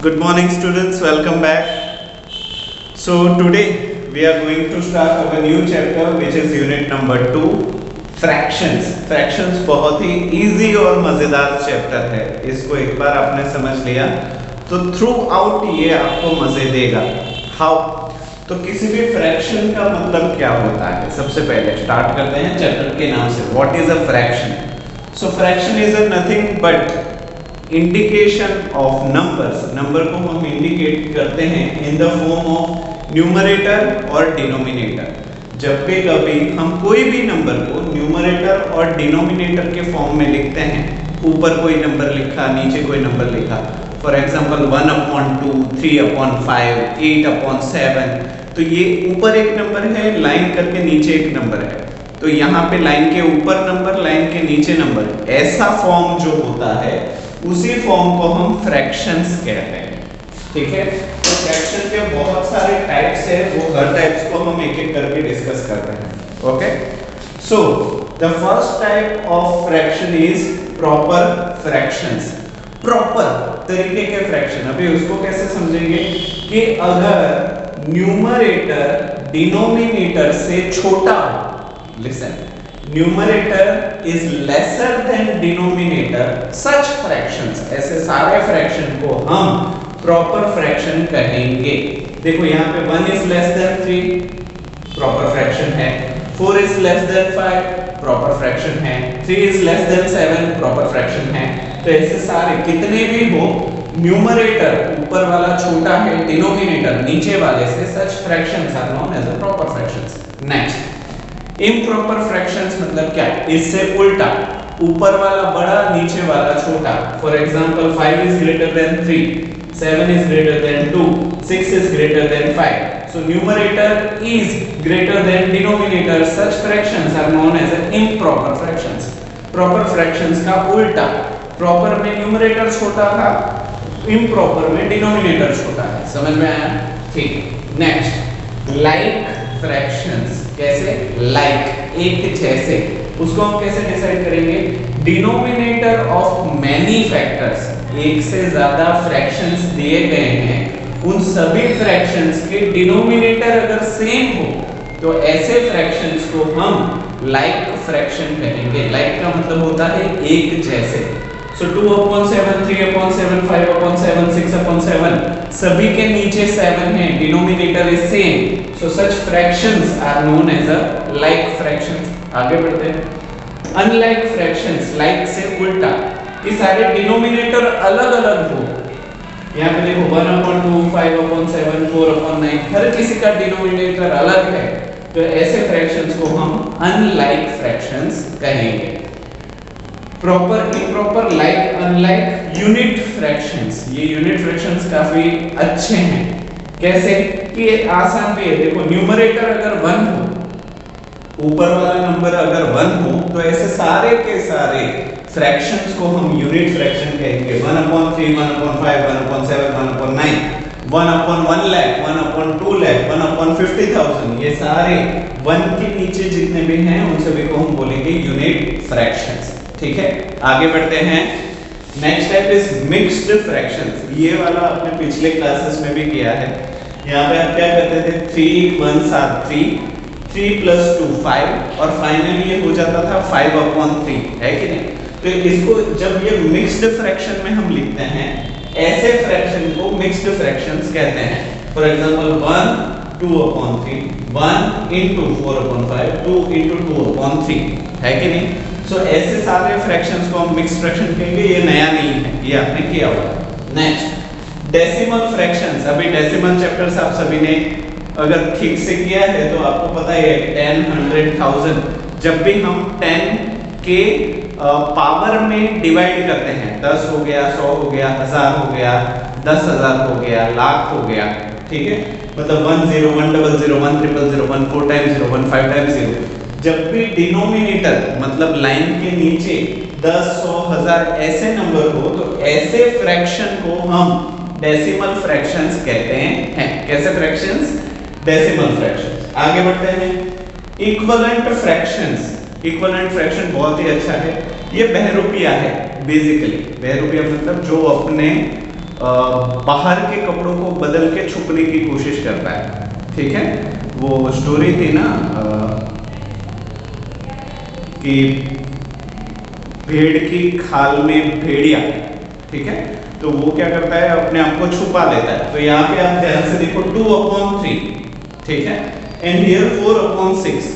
Good morning, students. Welcome back. So, today we are going to start our new chapter, which is unit number 2, fractions. Fractions बहुत ही easy और मजेदार chapter है. इसको एक बार आपने समझ लिया तो थ्रू आउट ये आपको मजे देगा. हाउ? तो किसी भी फ्रैक्शन का मतलब क्या होता है? सबसे पहले स्टार्ट करते हैं चैप्टर के नाम से. What is a fraction? So fraction is nothing but indication of numbers. Number को हम इंडिकेट करते हैं in the form of numerator और डिनोमिनेटर. जब भी कभी हम कोई भी नंबर को न्यूमरेटर और डिनोमिनेटर के फॉर्म में लिखते हैं, ऊपर कोई नंबर लिखा, नीचे कोई नंबर लिखा, फॉर एग्जांपल 1/2, 3/5, 8/7, तो ये ऊपर एक नंबर है, लाइन करके नीचे एक नंबर है, तो यहाँ पे लाइन के ऊपर नंबर, लाइन के नीचे नंबर, ऐसा फॉर्म जो होता है उसी फॉर्म को हम फ्रैक्शंस कहते हैं. ठीक है, तो फ्रैक्शन के बहुत सारे टाइप्स है, वो हर टाइप्स को हम एक एक करके डिस्कस कर रहे हैं. Okay, so the first type of fraction is proper fractions. Proper तरीके के फ्रैक्शन. अभी उसको कैसे समझेंगे कि अगर न्यूमरेटर डिनोमिनेटर से छोटा हो, listen, numerator is lesser than denominator, such fractions, ऐसे सारे फ्रैक्शन को हम प्रॉपर फ्रैक्शन कहेंगे. देखो यहाँ पे 1 is less than 3, proper fraction है. 4 is less than 5, proper fraction है. 3 is less than 7, proper fraction है. तो ऐसे सारे कितने भी हो, न्यूमरेटर ऊपर वाला छोटा है, डिनोमिनेटर नीचे वाले से, such fractions are known as a proper fractions. Next, improper fractions मतलब क्या? इससे उल्टा, ऊपर वाला बड़ा, नीचे वाला छोटा. For example 5 is greater then 3, 7 is greater than 2, 6 is greater than 5. So numerator is greater than denominator. Such fractions are known as improper fractions. Proper fractions का उल्टा. Proper में numerator छोटा था, improper में denominator छोटा है. समझ में आया? ठीक. Next, like fractions. कैसे? Like, एक जैसे. उसको हम कैसे डिसाइड करेंगे? Denominator of many factors. एक से ज्यादा फ्रैक्शंस दिए गए हैं, उन सभी फ्रैक्शंस के डिनोमिनेटर अगर सेम हो तो ऐसे फ्रैक्शंस को हम लाइक फ्रैक्शन कहेंगे. लाइक का मतलब होता है एक जैसे. सो 2/7, 3/7, 5/7, 6/7, सभी के नीचे 7 है, denominator is same. So such fractions are known as a like fractions. आगे बढ़ते हैं. अनलाइक फ्रैक्शंस, लाइक से उल्टा, कि सारे डिनोमिनेटर अलग अलग हो. यहाँ पे देखो 1/2, 5/7, 4/9, हर किसी का डिनोमिनेटर अलग है, तो ऐसे फ्रैक्शंस को हम अनलाइक फ्रैक्शंस कहेंगे. Proper, improper, like, unlike, unit fractions. ये यूनिट फ्रैक्शंस काफी अच्छे हैं. कैसे? कि आसान भी है. देखो न्यूमरेटर अगर 1 हो, ऊपर वाला नंबर अगर 1 हो, तो ऐसे सारे के सारे फ्रैक्शंस को हम यूनिट फ्रैक्शन कहेंगे. 1/3, 1/5, 1/7, 1/9, 1/1 लाख, 1/2 लाख, 1/50,000, ये सारे 1 के नीचे जितने भी हैं उन सभी को हम बोलेंगे यूनिट फ्रैक्शंस. ठीक है, आगे बढ़ते हैं. Next type is mixed fractions. ये वाला आपने पिछले क्लासेस में भी किया है. यहाँ पे हम क्या करते थे? 3 1s are 3, 3 + 2 5, और फाइनली ये हो जाता था 5/3, है कि नहीं? तो इसको जब ये मिक्स्ड फ्रैक्शन में हम लिखते हैं, ऐसे फ्रैक्शन को मिक्स्ड फ्रैक्शंस कहते हैं. फॉर एग्जांपल 1 2/3, 1 * 4/5, 2 * 2/3, है कि नहीं? सो ऐसे सारे फ्रैक्शंस को हम मिक्स्ड फ्रैक्शन कहेंगे. ये नया नहीं है, ये आपने किया हुआ है. Next, decimal fractions. अभी डेसिमल चैप्टर्स आप सभी ने अगर ठीक से किया है तो आपको पता है 10, 100, 1000, जब भी हम 10 के पावर में डिवाइड करते हैं, 10 हो गया, 100 हो गया, 1000 हो गया, 10,000 हो गया, लाख हो गया. ठीक है, मतलब 1 0 1 0 0 1 0 0 1 4 times 0 1 5 times 0. जब भी डिनोमिनेटर मतलब लाइन के नीचे 10, 100, 1000 ऐसे नंबर हो, तो ऐसे फ्रैक्शन को हम डेसिमल फ्रैक्शंस कहते हैं. कैसे फ्रैक्शंस? Decimal fractions. आगे बढ़ते हैं. Equivalent fractions. इक्विवेलेंट फ्रैक्शन बहुत ही अच्छा है. ये बहरूपिया है बेसिकली. बहरूपिया मतलब जो अपने बाहर के कपड़ों को बदल के छुपने की कोशिश करता है। ठीक है, वो स्टोरी थी ना कि भेड़ की खाल में भेड़िया। ठीक है, तो वो क्या करता है, अपने आप को छुपा लेता है। तो यहाँ पे आप ध्यान से देखो 2/3, ठीक है, एंड हियर 4/6।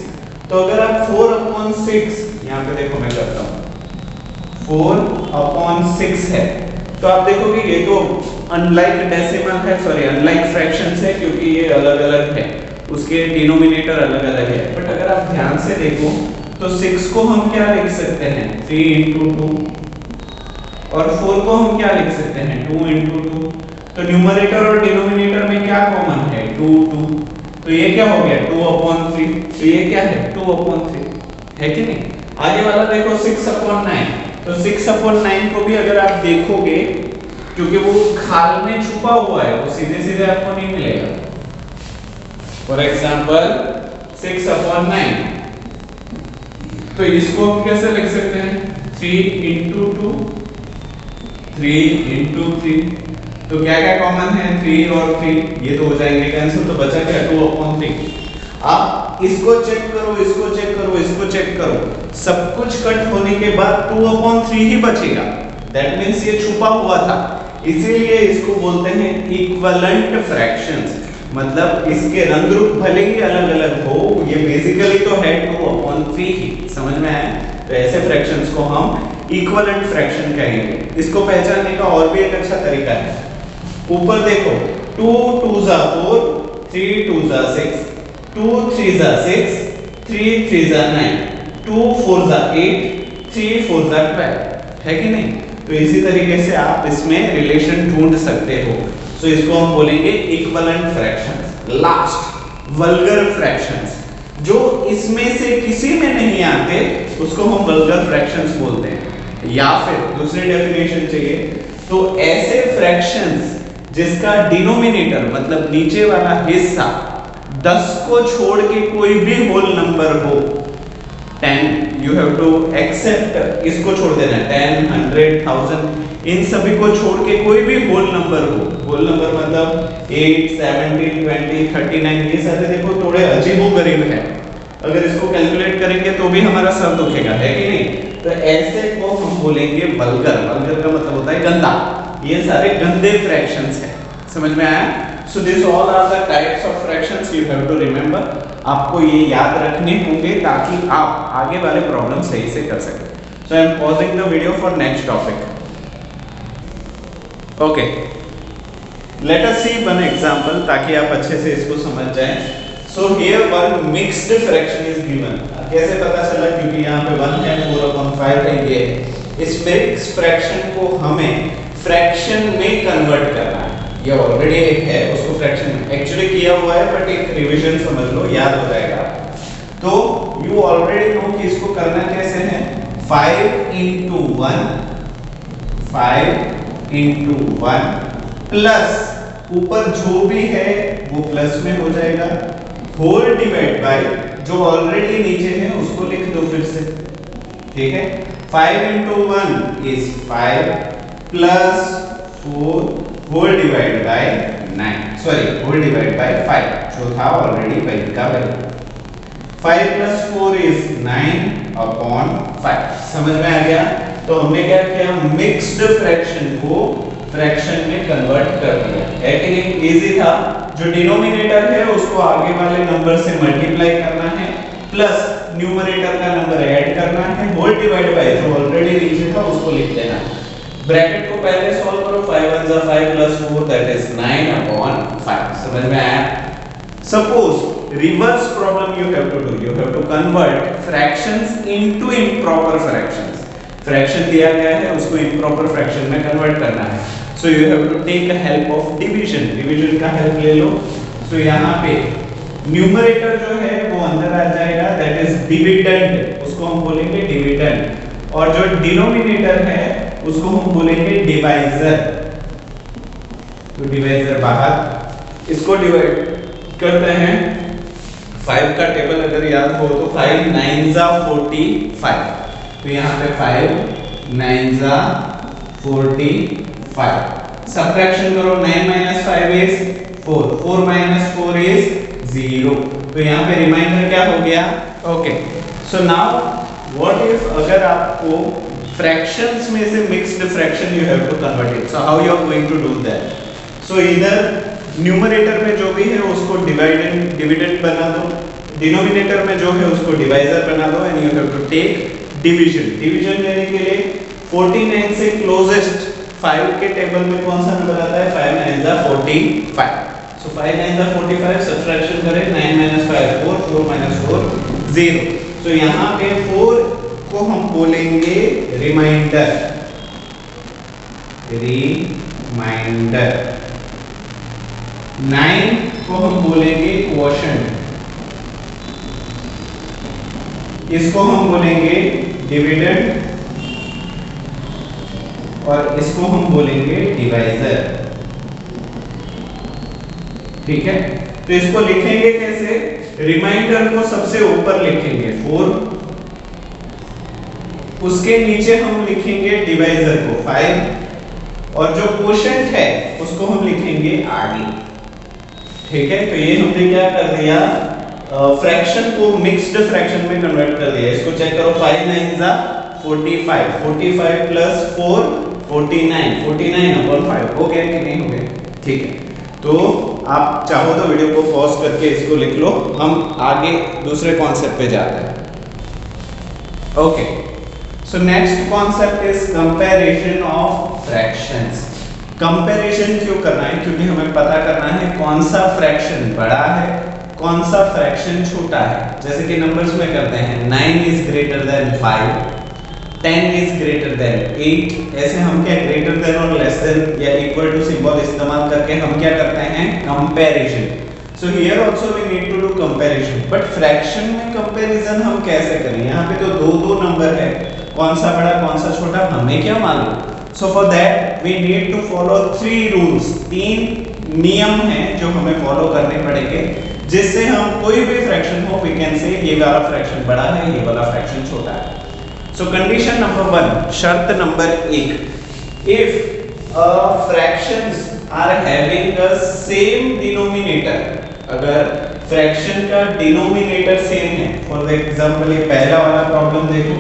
तो अगर आप 4/6 यहाँ पे देखो, मैं करता हूँ 4/6 है, तो आप देखोगे ये तो अनलाइक डेसिमल है, सॉरी अनलाइक फ्रैक्शंस है, क्योंकि ये अलग अलग है, उसके डिनोमिनेटर अलग अलग है। बट अगर आप ध्यान से देखो तो 6 को हम क्या लिख सकते हैं, 3 × 2, और 4 को हम क्या लिख सकते हैं, 2 × 2। तो न्यूमरेटर और डिनोमिनेटर में क्या कॉमन है, 2 2, तो ये क्या हो गया 2/3। तो ये क्या है 2/3, है कि नहीं। आगे वाला देखो 6/9, तो 6/9 को भी अगर आप देखोगे, क्योंकि वो खाल में छुपा हुआ है, वो सीधे सीधे आपको नहीं मिलेगा। फॉर एग्जांपल 6/9, तो इसको हम कैसे लिख सकते हैं, 3 × 2, 3 × 3। तो क्या क्या कॉमन है, 3 और 3, ये तो हो जाएंगे कैंसिल, तो बचा क्या 2/3। आप इसको चेक करो, इसको चेक करो, इसको चेक करो, सब कुछ कट होने के बाद 2/3 ही बचेगा। दैट मींस ये छुपा हुआ था, इसीलिए इसको बोलते हैं इक्विवेलेंट फ्रैक्शंस। मतलब इसके रंग रूप भले ही अलग अलग हो, ये बेसिकली तो है 2/3 ही। समझ में आया। तो ऐसे फ्रैक्शंस को हम इक्विवेलेंट फ्रैक्शन कहेंगे। इसको पहचानने का और भी एक अच्छा तरीका है, ऊपर देखो 2 2s are 4, 3 2s are 6, 2 3s are 6, 3 3s are 9, 2 4s are 8, 3 4s are 12, है कि नहीं। तो इसी तरीके से आप इसमें रिलेशन ढूंढ सकते हो। सो इसको हम बोलेंगे equivalent fractions. Last vulgar fractions, जो इसमें से किसी में नहीं आते उसको हम वल्गर फ्रैक्शंस बोलते हैं। या फिर दूसरी डेफिनेशन चाहिए तो ऐसे फ्रैक्शंस जिसका डिनोमिनेटर मतलब नीचे वाला हिस्सा 10 को छोड़ के कोई भी होल नंबर हो, 10 यू हैव टू एक्सेप्ट, इसको छोड़ देना, 10 100 1000, इन सभी को छोड़ के कोई भी होल नंबर हो। होल नंबर मतलब 8 17 20 39, ये सारे देखो थोड़े अजीबोगरीब है, अगर इसको कैलकुलेट करेंगे तो भी हमारा सर दुखेगा, है कि नहीं। तो ऐसे को हम बोलेंगे वल्गर। वल्गर का मतलब होता है गंदा। ये सारे गंदे फ्रैक्शंस हैं। समझ में आया। So this all are the types of fractions you have to remember. आपको ये याद रखने होंगे ताकि आप आगे वाले प्रॉब्लम सही से कर सकें। So I am pausing the video for next topic. Okay, let us see one example ताकि आप अच्छे से इसको समझ जाएं। So here one mixed fraction is given. कैसे पता चला, क्योंकि यहाँ पे 1 है, 4/5 है, ये इस मिक्स्ड फ्रैक्शन को हमें फ्रैक्शन में कन्वर्ट करना है। ये ऑलरेडी एक है, उसको फ्रैक्शन में एक्चुअली किया हुआ है, बट एक रिवीजन समझ लो, याद हो जाएगा। तो यू ऑलरेडी नो कि इसको करना कैसे है, 5 × 1, 5 × 1 प्लस ऊपर जो भी है वो प्लस में हो जाएगा, होल डिवाइड बाय जो ऑलरेडी नीचे है उसको लिख दो फिर से। ठीक है, 5 × 1 is 5 plus 4 whole divide by 9, sorry whole divide by 5 जो था ऑलरेडी वही का वही। 5 + 4 इज 9/5। समझ में आ गया। तो हमने क्या किया, मिक्स्ड फ्रैक्शन को फ्रैक्शन में कन्वर्ट कर दिया, है कि नहीं। इजी था। जो डिनोमिनेटर है उसको आगे वाले नंबर से मल्टीप्लाई करना है, प्लस न्यूमरेटर का नंबर ऐड करना है, होल डिवाइड बाय जो ऑलरेडी नीचे था उसको लिख देना है। ब्रैकेट को पहले सॉल्व करो, 5 × 1 = 5 + 4 दैट इज 9/5। समझ में आया। Suppose reverse problem you have to do, you have to convert fractions into improper fractions. Fraction दिया गया है, उसको इंप्रॉपर फ्रैक्शन में कन्वर्ट करना है। So you have to take help of division. Division का हेल्प ले लो। सो यहाँ पे न्यूमरेटर जो है वो अंदर आ जाएगा, दैट इज डिविडेंड, उसको हम बोलेंगे डिविडेंड, और जो डिनोमिनेटर है उसको हम बोलेंगे डिवाइजर। तो डिवाइजर बाहर, इसको डिवाइड करते हैं। 5 का टेबल अगर याद हो तो 5 9s are 45, तो यहाँ पे 5 9s are 45। सब्ट्रैक्शन करो, 9 minus 5 is 4, 4 minus 4 is 0। तो यहाँ पे रिमाइंडर क्या हो गया? Okay, so now what if अगर आपको फ्रैक्शंस में से mixed fraction you have to convert it, so how you are going to do that? So इधर न्यूमरेटर में जो भी है उसको डिविडेंड बना दो, डिनोमिनेटर में जो है उसको डिवाइजर बना दो, and you have to take division. Division लेने के लिए 49 से क्लोजेस्ट 5 के टेबल में कौन सा नंबर आता है? 5 9 जा 45। सो 5 9 जा 45, सब्ट्रैक्शन करें, 9 minus 5 4, 4 minus 4 0। सो यहाँ पे 4 को हम बोलेंगे रिमाइंडर, रिमाइंडर। 9 को हम बोलेंगे क्वोशंट, इसको हम बोलेंगे डिविडेंड, और इसको हम बोलेंगे डिवाइजर। ठीक है, तो इसको लिखेंगे कैसे? रिमाइंडर को सबसे ऊपर लिखेंगे 4, उसके नीचे हम लिखेंगे डिवाइजर को 5, और जो क्वोशंट है उसको हम लिखेंगे आगे। ठीक है, तो ये हमने क्या कर दिया? फ्रैक्शन को मिक्स्ड फ्रैक्शन में कन्वर्ट कर दिया। इसको चेक करो, 5 9 जा 45, 45 प्लस 4 49, 49 अपॉन 5 हो गया कि नहीं हो गया? ठीक है, तो आप चाहो तो वीडियो को पॉज करके इसको लिख लो, हम आगे दूसरे कॉन्सेप्ट पे जाते हैं। Okay, so next concept is comparison of fractions. Comparison क्यों करना है? क्योंकि हमें पता करना है कौन सा फ्रैक्शन बड़ा है, कौन सा फ्रैक्शन छोटा है। जैसे कि नंबर्स में करते हैं, 9 is greater than 5, 10 is greater than 8। ऐसे हम क्या ग्रेटर देन और लेस देन या इक्वल टू सिंबल इस्तेमाल करके हम क्या करते हैं? Comparison. So here also we need to do comparison, but fraction में कंपैरिजन हम कैसे करें? यहाँ पे तो दो नंबर है, कौन सा बड़ा कौन सा छोटा हमें क्या मालूम? So for that we need to follow 3 rules, 3 नियम हैं जो हमें फॉलो करने पड़ेंगे, जिससे हम कोई भी फ्रैक्शन हो वी कैन से ये वाला फ्रैक्शन बड़ा है, ये वाला फ्रैक्शन छोटा है। सो कंडीशन नंबर 1, शर्त number 1, if fractions are having the same denominator, अगर फ्रैक्शन का डिनोमिनेटर सेम है, फॉर एग्जांपल ये पहला वाला प्रॉब्लम देखो,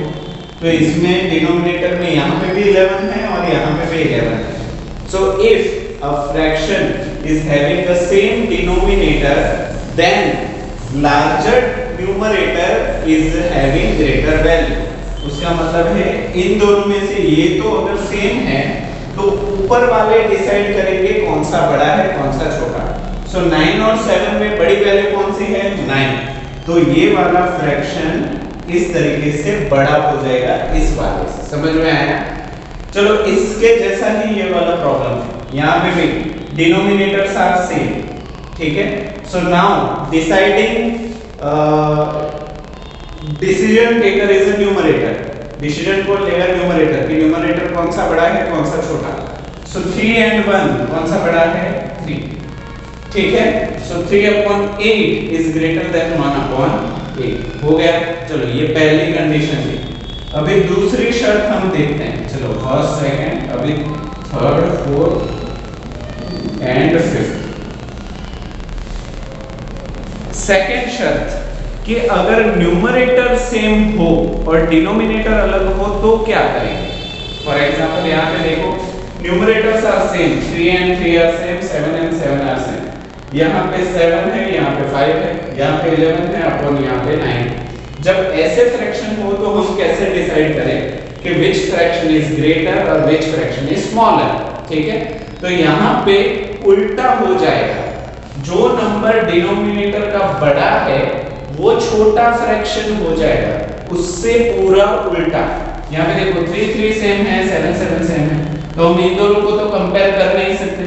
तो इसमें डिनोमिनेटर में यहाँ पे भी 11 है और यहाँ पे भी 11 है। So if a fraction is having the same denominator, then larger numerator is having greater value। उसका मतलब है इन दोनों में से ये तो अगर सेम है तो ऊपर वाले डिसाइड करेंगे कौन सा बड़ा है कौन सा छोटा। सो 9 और 7 में बड़ी वैल्यू कौन सी है? 9। तो ये वाला फ्रैक्शन इस तरीके से बड़ा हो जाएगा इस वाले से। समझ में आया? चलो इसके जैसा ही ये वाला प्रॉब्लम है, यहाँ पे भी डिनोमिनेटर्स आर सेम। ठीक है, so now deciding decision taker is a numerator. Decision को लेगा न्यूमरेटर कि न्यूमरेटर कौन सा बड़ा है कौन सा छोटा। सो 3 and 1 कौन सा बड़ा है? 3। ठीक है, सो 3/8 इज ग्रेटर देन 1/8 हो गया। चलो ये पहली कंडीशन थी। अभी दूसरी शर्त हम देखते हैं। चलो फर्स्ट सेकंड, अभी third fourth and fifth. Second शर्त कि अगर न्यूमरेटर सेम हो और डिनोमिनेटर अलग हो तो क्या करेंगे? फॉर एग्जांपल यहाँ पे देखो, numerators are same, 3 and 3 are same, 7 and 7 are same. यहाँ पे 7 है, यहाँ पे 5 है, यहाँ पे 11 है अपन यहाँ पे 9। जब ऐसे फ्रैक्शन हो तो हम कैसे डिसाइड करें कि which fraction is greater और which fraction is smaller? ठीक है, तो यहाँ पे उल्टा हो जाएगा। जो नंबर डिनोमिनेटर का बड़ा है वो छोटा फ्रैक्शन हो जाएगा, उससे पूरा उल्टा। यहाँ पे देखो 3 3 सेम है, 7 7 सेम है, तो हम इन दोनों को तो कंपेयर कर नहीं सकते,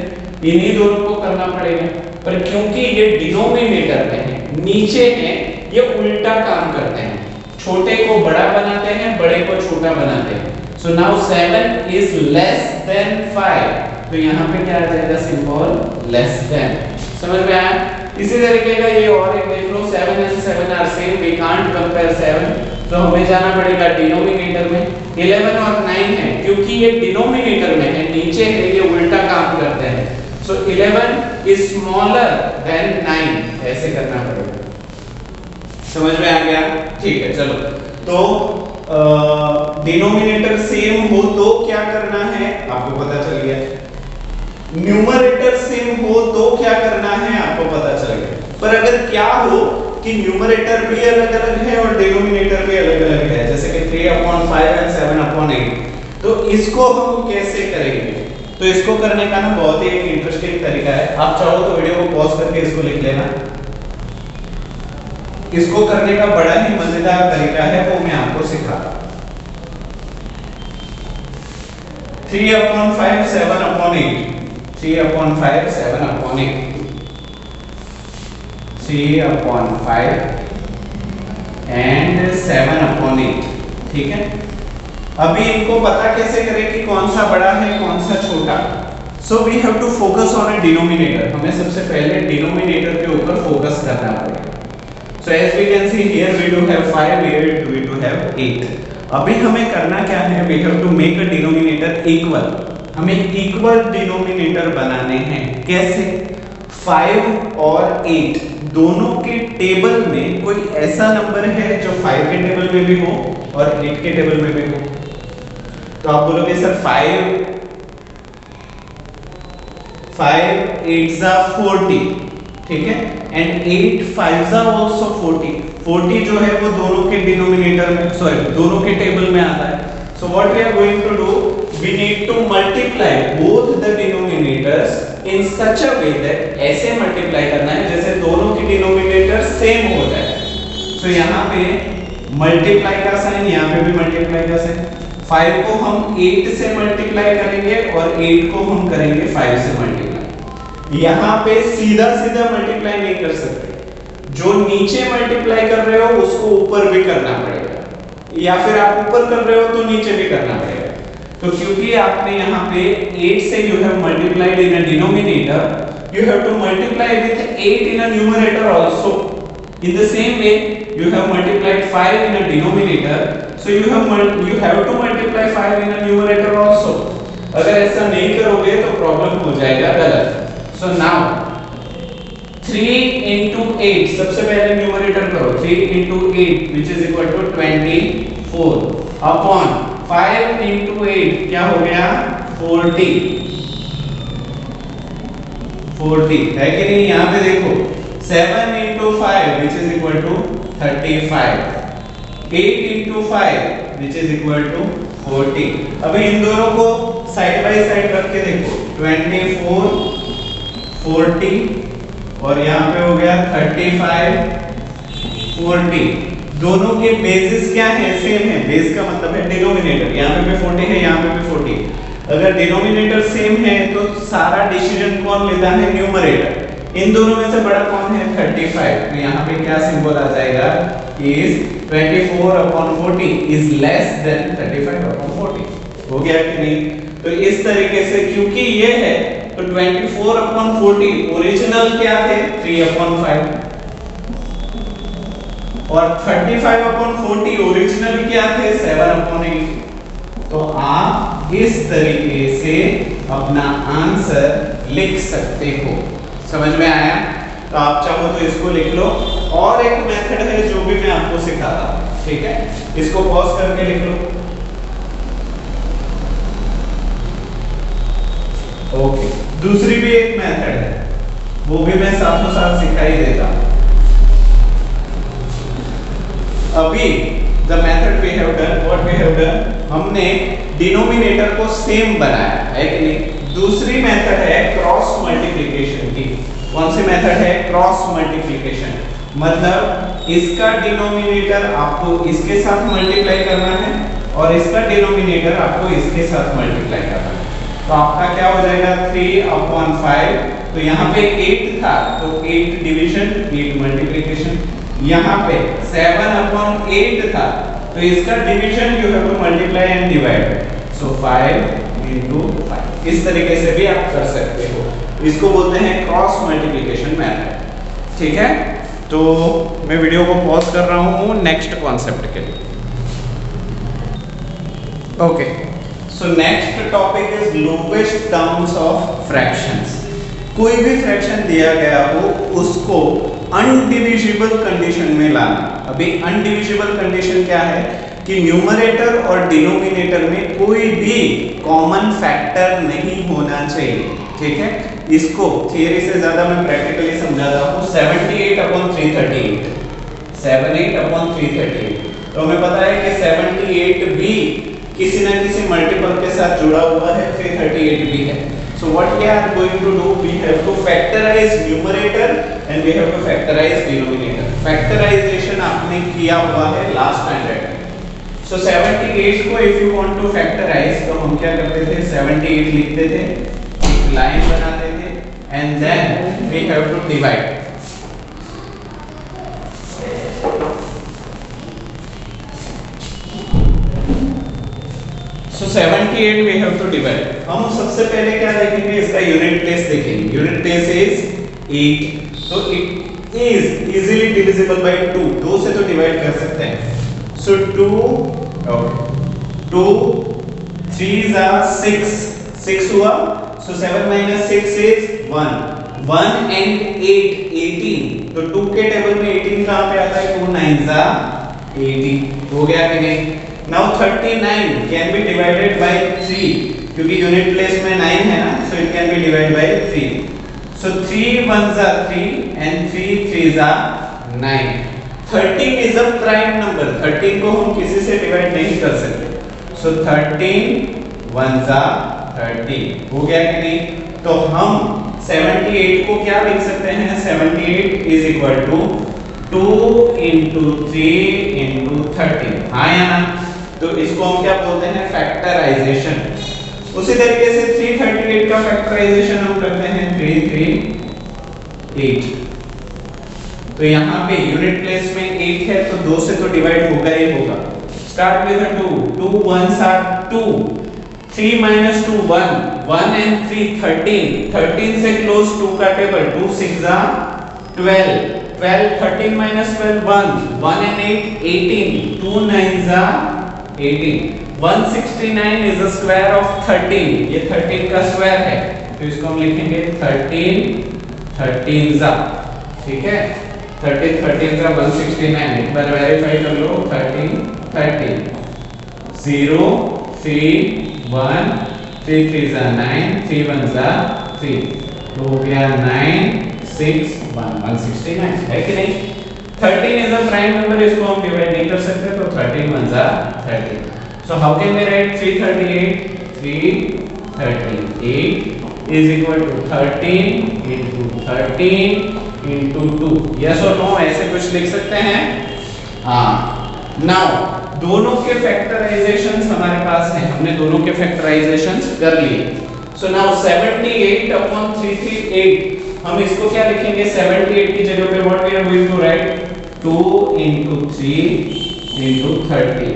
इन्हीं दोनों को करना पड़ेगा। पर क्योंकि ये डिनोमिनेटर में है, नीचे है, ये उल्टा काम करते हैं, छोटे को बड़ा बनाते हैं, बड़े को छोटा बनाते हैं। So now 7 is less than 5, तो यहाँ पे क्या आ जाएगा? Symbol less than. समझ में आया? इसी तरीके का ये और एक देख लो, 7 and 7 are same, we can't compare 7, तो हमें जाना पड़ेगा डिनोमिनेटर में। 11 और 9 है, क्योंकि ये डिनोमिनेटर में है, नीचे है, ये उल्टा काम करते सो 11 इज स्मॉलर देन 9, ऐसे करना पड़ेगा। समझ में आ गया? ठीक है, चलो। तो डिनोमिनेटर सेम हो तो क्या करना है आपको पता चल गया, न्यूमरेटर सेम हो तो क्या करना है आपको पता चल गया। पर अगर क्या हो कि न्यूमरेटर भी अलग अलग है और डिनोमिनेटर भी अलग अलग है, जैसे कि 3/5 एंड 7/8, तो इसको हम कैसे करेंगे? तो इसको करने का ना बहुत ही एक इंटरेस्टिंग तरीका है। आप चाहो तो वीडियो को पॉज करके इसको लिख लेना। इसको करने का बड़ा ही मजेदार तरीका है, वो मैं आपको सिखाता हूं। 3/5 7/8, 3/5 7/8, 3/5 एंड 7/8, ठीक है। अभी इनको पता कैसे करें कि कौन सा बड़ा है कौन सा छोटा? So we have to focus on a denominator. हमें सबसे पहले डिनोमिनेटर के ऊपर फोकस करना पड़ेगा। So as we can see here we do have 5, here we do have 8। अभी हमें करना क्या है? We have to make a denominator equal. हमें इक्वल डिनोमिनेटर बनाने हैं। कैसे? 5 और 8 दोनों के टेबल में कोई ऐसा नंबर है जो 5 के टेबल में भी हो और 8 के टेबल में भी हो। तो आप बोलोगे सर 5 8s are 40, ठीक है, एंड 8 5s are also 40। 40 जो है वो दोनों के डिनोमिनेटर में, सॉरी दोनों के टेबल में आता है। So what we are going to do, we need to multiply both the denominators in such a way that, ऐसे मल्टीप्लाई करना है जैसे दोनों के डिनोमिनेटर सेम हो जाए। सो यहाँ पे मल्टीप्लाई का साइन, यहाँ पे भी मल्टीप्लाई का साइन। 5 को हम 8 से मल्टीप्लाई करेंगे और 8 को हम करेंगे 5 से मल्टीप्लाई। यहाँ पे सीधा सीधा मल्टीप्लाई नहीं कर सकते, जो नीचे मल्टीप्लाई कर रहे हो उसको ऊपर भी करना पड़ेगा, या फिर आप ऊपर कर रहे हो तो नीचे भी करना पड़ेगा। तो क्योंकि आपने यहाँ पे 8 से you have multiplied in a denominator, you have to multiply with 8 in a numerator also. In the same way, you have multiplied 5 in a denominator, so you have to multiply 5 in a numerator also. अगर ऐसा नहीं करोगे तो problem हो जाएगा गलत। So now 3 into 8, सबसे पहले न्यूमरेटर करो, 3 into 8 which is equal to 24 upon 5 into 8 क्या हो गया 40 है कि नहीं? यहाँ पे देखो 7 into 5 which is equal to 35, 8 into 5 which is equal to 40। अभी इन दोनों को साइड बाय साइड रख के देखो 24 40 और यहाँ पे हो गया 35 40। दोनों के बेसिस क्या है? सेम है। बेस का मतलब है डिनोमिनेटर, यहाँ पे भी 40 है, यहाँ पे भी 40। अगर डिनोमिनेटर सेम है तो सारा डिसीजन कौन लेता है? न्यूमरेटर। इन दोनों में से बड़ा कौन है? 35। तो यहाँ पे क्या सिंबल आ जाएगा? Is 24/40 is less than 35/40। हो गया कि नहीं? तो इस तरीके से क्योंकि ये है तो 24/40 ओरिजिनल क्या थे? 3/5 और 35/40 ओरिजिनल क्या थे? 7/8। तो आप इस तरीके से अपना आंसर लिख सकते हो। समझ में आया? तो आप चाहो तो इसको लिख लो। और एक मेथड है जो भी मैं आपको सिखाता हूं, ठीक है? इसको पॉज करके लिख लो। ओके, दूसरी भी एक मेथड है, वो भी मैं साथों साथ सिखाई देता हूं। अभी the method we have done, what we have done, हमने डिनोमिनेटर को सेम बनाया है कि नहीं? दूसरी मेथड है क्रॉस मल्टीप्लिकेशन की। कौन सी मेथड है? Cross multiplication. मतलब इसका डिनोमिनेटर आपको इसके साथ मल्टीप्लाई करना है और इसका डिनोमिनेटर आपको इसके साथ मल्टीप्लाई करना है। तो आपका क्या हो जाएगा? 3/5। तो यहाँ पे 8 था तो 8 डिवीजन 8 मल्टीप्लिकेशन। यहाँ पे 7/8 था तो इसका division you have to multiply and divide. So 5 into 5। इस तरीके से भी आप कर सकते हो। इसको बोलते हैं क्रॉस मल्टीप्लिकेशन मेथड। ठीक है, तो मैं वीडियो को पॉज कर रहा हूँ नेक्स्ट कॉन्सेप्ट के लिए। Okay, so next topic is lowest terms of fractions. कोई भी फ्रैक्शन दिया गया हो उसको अनडिविजिबल कंडीशन में लाना। अभी अनडिविजिबल कंडीशन क्या है कि न्यूमरेटर और डिनोमिनेटर में कोई भी कॉमन फैक्टर नहीं होना चाहिए, ठीक है। इसको थियरी से ज्यादा मैं प्रैक्टिकली समझाता हूँ। 78/338 78/338, तो हमें पता है कि 78 भी किसी ना किसी मल्टीपल के साथ जुड़ा हुआ है, 338 भी है। So what we are going to do, we have to factorize numerator and we have to factorize denominator. Factorization आपने किया हुआ है लास्ट स्टैंडर्ड में। So 78 को if you want to factorize, तो हम क्या करते थे, 78 लिखते थे, एक लाइन बनाते थे and then we have to divide. So 78 we have to divide. हम सबसे पहले क्या देखेंगे, इसका यूनिट प्लेस देखेंगे। यूनिट प्लेस इज 8, तो it is easily divisible by 2, 2 से तो डिवाइड कर सकते हैं। सो 2 2 3 6 6 हुआ। सो 7 - 6 इज 1 1 and 8 18, तो 2 के टेबल में 18 कहां पे आता है, 2 9 18 हो गया कि नहीं। Now 39 can be divided by 3, क्योंकि यूनिट प्लेस में 9 है ना, so it can be divided by 3. So 3 1s are 3 and 3 3s are 9. 13 is a prime number. 13 को हम किसी से डिवाइड नहीं कर सकते। So 13 1s are 13 हो गया कि नहीं। तो हम 78 को क्या लिख सकते हैं, 78 is equal to 2 into 3 into 13, हाँ या ना। तो इसको हम क्या बोलते हैं, फैक्टराइजेशन। उसी तरीके से 338 का फैक्टराइजेशन हम करते हैं 338। तो यहाँ पे यूनिट प्लेस में 8 है, तो 2 से तो डिवाइड होगा ही होगा। Start with 2 2 1s are 2, 3 - 2 1 1 and 3 13 13 से क्लोज 2 का table, 2 6 are 12 12 13 - 12 1 1 and 8 18 2 9s are 18 169 is the square of 13, ये 13 का स्क्वायर है, तो इसको हम लिखेंगे 13 13s, ठीक है। 13 13s 169, एक बार वेरीफाई कर लो। 13 13 0 3 1 3 3s are 9 3 1s are 3, तो हो गया 9 6 1 169 है कि नहीं। 13 is a prime number, इसको हम डिवाइड नहीं कर सकते, तो 13 1s are 13. So how can we write 338? 338 is equal to 13 into 13 into 2. Yes or no? ऐसे कुछ लिख सकते हैं, हाँ। Now दोनों के फैक्टराइजेशंस हमारे पास हैं, हमने दोनों के फैक्टराइजेशंस कर लिए। So now 78/338, हम इसको क्या लिखेंगे, 78 की जगह पे what we are going to write, 2 into 3 into 30।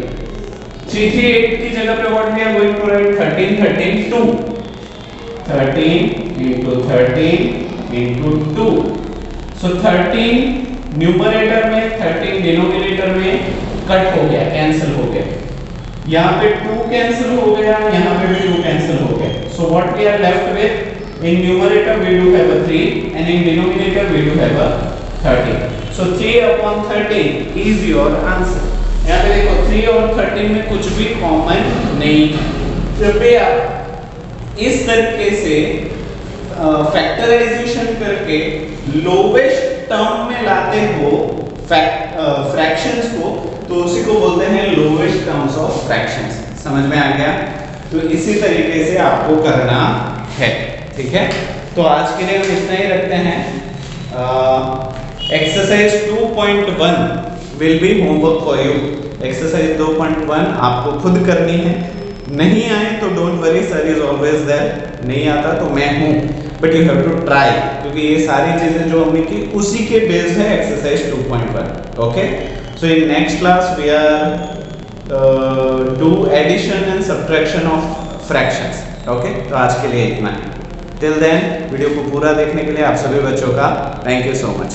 338 की जगह पे what we are going to write, 13 13 2, 13 into 13 into 2। So 13 numerator में, 13 डिनोमिनेटर में कट हो गया, कैंसिल हो गया। यहाँ पे 2 कैंसिल हो गया, यहाँ पे भी 2 कैंसिल हो गया। So what we are left with, in numerator we do have a 3 and in denominator we do have a 13. So 3/13 is your answer. यहाँ पे देखो 3 और 13 में कुछ भी कॉमन नहीं है। कृपया इस तरीके से फैक्टराइजेशन करके लोवेस्ट टर्म में लाते हो फ्रैक्शंस को, तो उसी को बोलते हैं लोवेस्ट टर्म्स ऑफ फ्रैक्शंस। समझ में आ गया? तो इसी तरीके से आपको करना है, ठीक है। तो आज के लिए हम इतना ही रखते हैं। Exercise 2.1 will be homework for you. Exercise 2.1 आपको खुद करनी है। नहीं आए तो don't worry, sir is always there. नहीं आता तो मैं हूँ, but you have to try, क्योंकि ये सारी चीजें जो हमने की उसी के बेस्ड है exercise 2.1। Okay, so in next class we are do addition and subtraction of fractions. Okay, तो आज के लिए इतना है। टिल देन वीडियो को पूरा देखने के लिए आप सभी बच्चों का थैंक यू सो मच।